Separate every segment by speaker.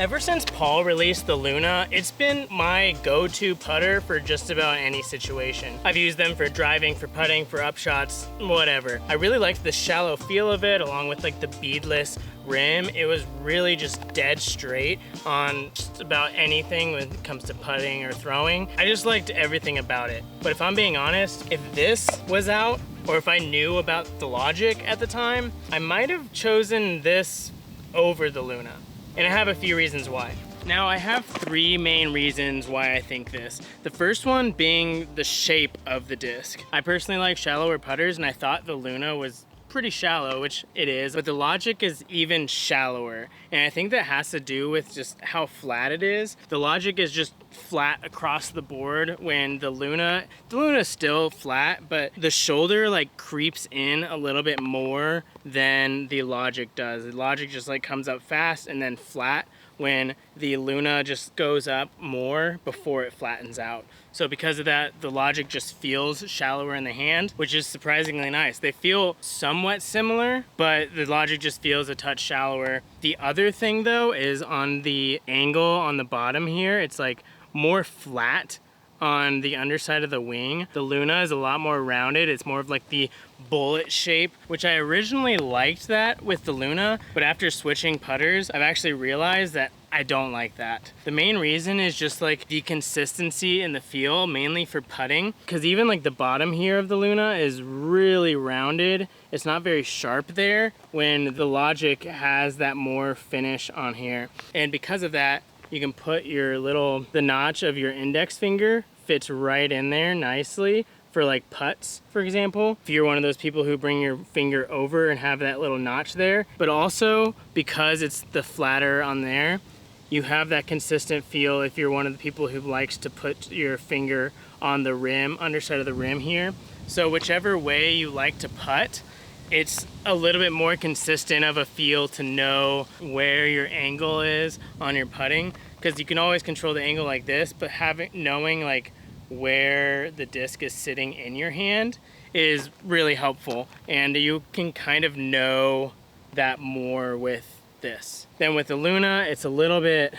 Speaker 1: Ever since Paul released the Luna, it's been my go-to putter for just about any situation. I've used them for driving, for putting, for upshots, whatever. I really liked the shallow feel of it, along with like the beadless rim. It was really just dead straight on just about anything when it comes to putting or throwing. I just liked everything about it. But if I'm being honest, if this was out, or if I knew about the Logic at the time, I might have chosen this over the Luna. And I have a few reasons why. Now, I have three main reasons why I think this. The first one being the shape of the disc. I personally like shallower putters, and I thought the Luna was pretty shallow, which it is, but the Logic is even shallower. And I think that has to do with just how flat it is. The Logic is just flat across the board, when the Luna's still flat, but the shoulder like creeps in a little bit more than the Logic does. The Logic just like comes up fast and then flat, when the Luna just goes up more before it flattens out. So because of that, the Logic just feels shallower in the hand, which is surprisingly nice. They feel somewhat similar, but the Logic just feels a touch shallower. The other thing though is on the angle on the bottom here, it's like more flat on the underside of the wing. The Luna is a lot more rounded. It's more of like the bullet shape, which I originally liked that with the Luna, but after switching putters, I've actually realized that I don't like that. The main reason is just like the consistency in the feel, mainly for putting, because even like the bottom here of the Luna is really rounded. It's not very sharp there, when the Logic has that more finish on here. And because of that, you can put the notch of your index finger fits right in there nicely for like putts, for example. If you're one of those people who bring your finger over and have that little notch there, but also because it's the flatter on there, you have that consistent feel if you're one of the people who likes to put your finger on the rim, underside of the rim here. So whichever way you like to putt, it's a little bit more consistent of a feel to know where your angle is on your putting, because you can always control the angle like this, but knowing like where the disc is sitting in your hand is really helpful, and you can kind of know that more with this. Then with the Luna, it's a little bit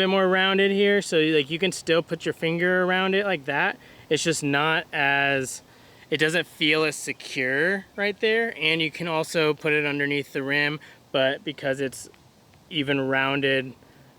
Speaker 1: more rounded here, so like you can still put your finger around it like that. It's just not as, it doesn't feel as secure right there, and you can also put it underneath the rim, but because it's even rounded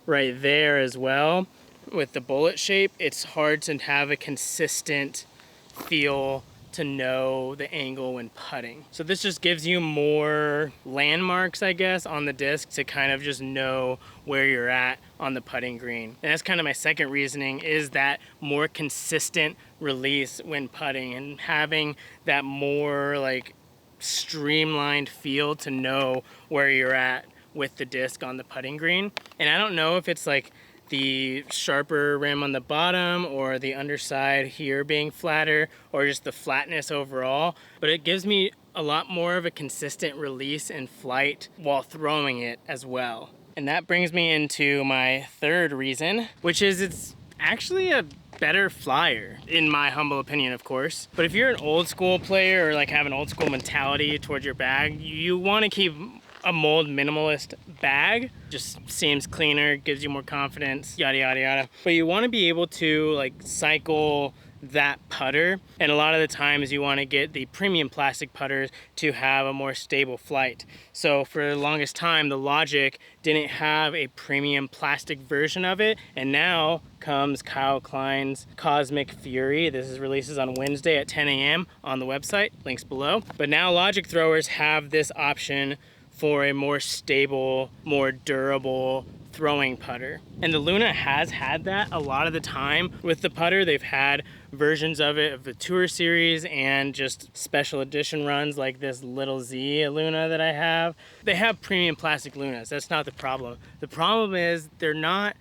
Speaker 1: right there as well with the bullet shape, it's hard to have a consistent feel to know the angle when putting. So this just gives you more landmarks, I guess, on the disc to kind of just know where you're at on the putting green. And that's kind of my second reasoning, is that more consistent release when putting and having that more like streamlined feel to know where you're at with the disc on the putting green. And I don't know if it's like the sharper rim on the bottom or the underside here being flatter, or just the flatness overall, but it gives me a lot more of a consistent release and flight while throwing it as well. And that brings me into my third reason, which is it's actually a better flyer, in my humble opinion, of course. But if you're an old school player, or like have an old school mentality towards your bag, you want to keep a mold minimalist bag. Just seems cleaner, gives you more confidence, yada yada yada. But you want to be able to like cycle that putter, and a lot of the times you want to get the premium plastic putters to have a more stable flight. So for the longest time, the Logic didn't have a premium plastic version of it, and now comes Kyle Klein's Cosmic Fury. This is releases on Wednesday at 10 a.m. on the website, links below. But now Logic throwers have this option for a more stable, more durable throwing putter. And the Luna has had that a lot of the time with the putter. They've had versions of it of the Tour Series and just special edition runs like this little Z Luna that I have. They have premium plastic Lunas. That's not the problem. The problem is they're not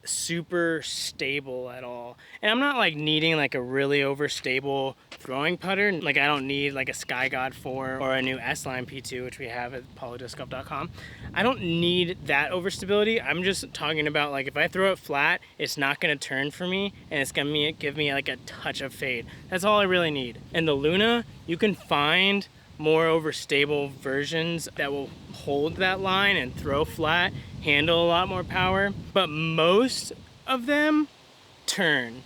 Speaker 1: super stable at all. And I'm not like needing like a really overstable throwing putter. Like I don't need like a Sky God 4 or a new S-Line P2, which we have at polydiscgolf.com. I don't need that overstability. I'm just talking about like if I throw it flat, it's not gonna turn for me, and it's gonna give me like a touch of fade. That's all I really need. And the Luna, you can find more overstable versions that will hold that line and throw flat handle a lot more power, but most of them turn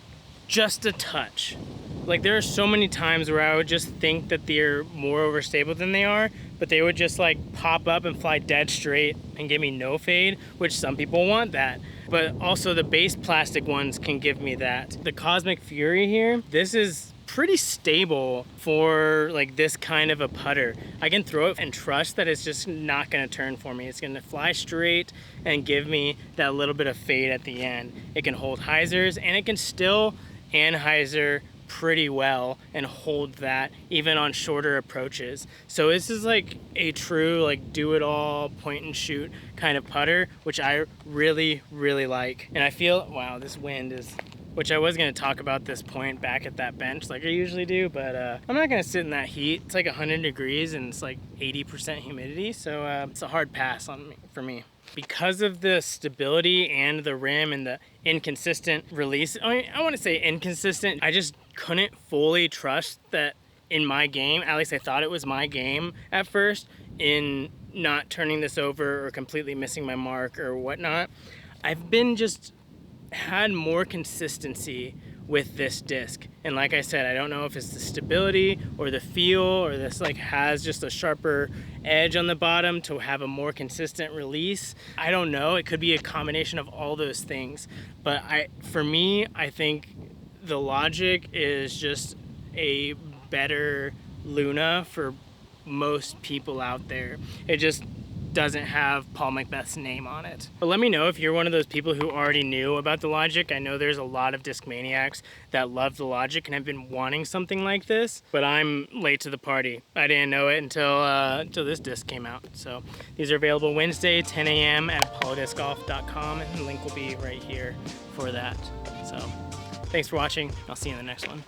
Speaker 1: just a touch. Like there are so many times where I would just think that they're more overstable than they are, but they would just like pop up and fly dead straight and give me no fade, which some people want that. But also the base plastic ones can give me that. The Cosmic Fury here, this is pretty stable for like this kind of a putter. I can throw it and trust that it's just not gonna turn for me. It's gonna fly straight and give me that little bit of fade at the end. It can hold hyzers and it can still anhyzer pretty well and hold that even on shorter approaches. So this is like a true like do it all point and shoot kind of putter, which I really like. And I feel, wow, this wind is, which I was gonna talk about this point back at that bench like I usually do, but I'm not gonna sit in that heat. It's like 100 degrees and it's like 80% humidity, so it's a hard pass for me. Because of the stability and the rim and the inconsistent release, I want to say inconsistent, I just couldn't fully trust that in my game, at least I thought it was my game at first, in not turning this over or completely missing my mark or whatnot. I've been just had more consistency with this disc, and like I said, I don't know if it's the stability or the feel or this like has just a sharper edge on the bottom to have a more consistent release. I don't know, it could be a combination of all those things, but for me I think the Logic is just a better Luna for most people out there. It just doesn't have Paul Macbeth's name on it. But let me know if you're one of those people who already knew about the Logic. I know there's a lot of Discmaniacs that love the Logic and have been wanting something like this, but I'm late to the party. I didn't know it until this disc came out. So these are available Wednesday, 10 a.m. at apollodiscgolf.com, and the link will be right here for that. So thanks for watching. I'll see you in the next one.